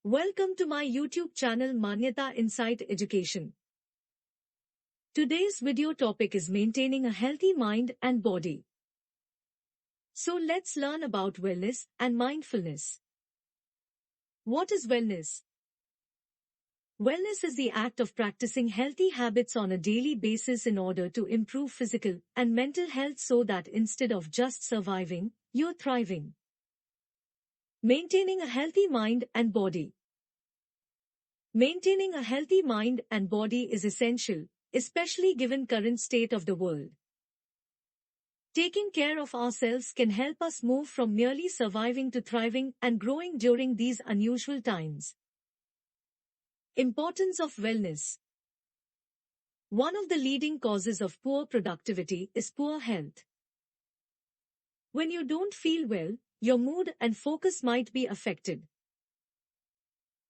Welcome to my YouTube channel MANYATA INSIGHT EDUCATION. Today's video topic is maintaining a healthy mind and body. So let's learn about wellness and mindfulness. What is wellness? Wellness is the act of practicing healthy habits on a daily basis in order to improve physical and mental health so that instead of just surviving, you're thriving. Maintaining a healthy mind and body. Maintaining a healthy mind and body is essential, especially given current state of the world. Taking care of ourselves can help us move from merely surviving to thriving and growing during these unusual times. Importance of wellness. One of the leading causes of poor productivity is poor health. When you don't feel well, your mood and focus might be affected.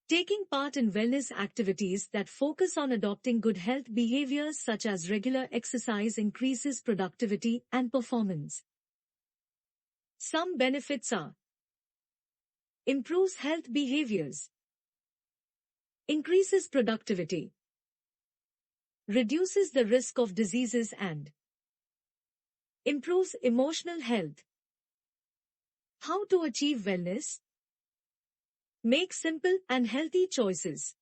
Taking part in wellness activities that focus on adopting good health behaviors such as regular exercise increases productivity and performance. Some benefits are: improves health behaviors, increases productivity, reduces the risk of diseases and improves emotional health. How to achieve wellness? Make simple and healthy choices.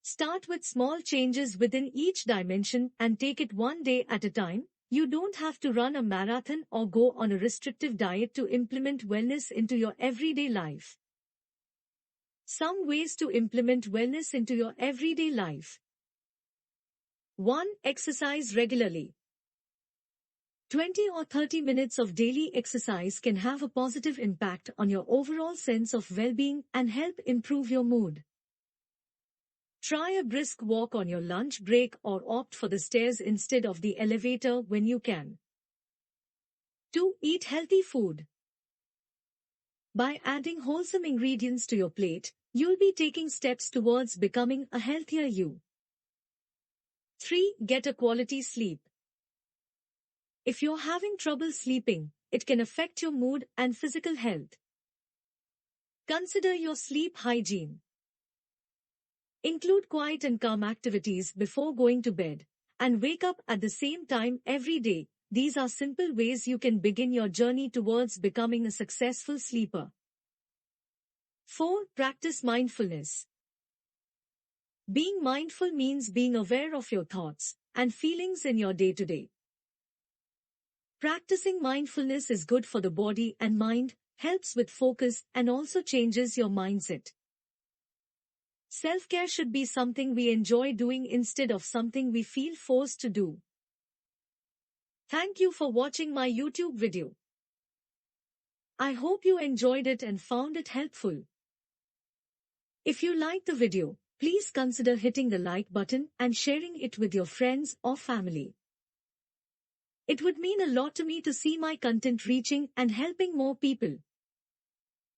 Start with small changes within each dimension and take it one day at a time. You don't have to run a marathon or go on a restrictive diet to implement wellness into your everyday life. Some ways to implement wellness into your everyday life. 1. Exercise regularly. 20 or 30 minutes of daily exercise can have a positive impact on your overall sense of well-being and help improve your mood. Try a brisk walk on your lunch break or opt for the stairs instead of the elevator when you can. 2. Eat healthy food. By adding wholesome ingredients to your plate, you'll be taking steps towards becoming a healthier you. 3. Get a quality sleep. If you're having trouble sleeping, it can affect your mood and physical health. Consider your sleep hygiene. Include quiet and calm activities before going to bed, and wake up at the same time every day. These are simple ways you can begin your journey towards becoming a successful sleeper. 4. Practice mindfulness. Being mindful means being aware of your thoughts and feelings in your day-to-day. Practicing mindfulness is good for the body and mind, helps with focus, and also changes your mindset. Self-care should be something we enjoy doing instead of something we feel forced to do. Thank you for watching my YouTube video. I hope you enjoyed it and found it helpful. If you liked the video, please consider hitting the like button and sharing it with your friends or family. It would mean a lot to me to see my content reaching and helping more people.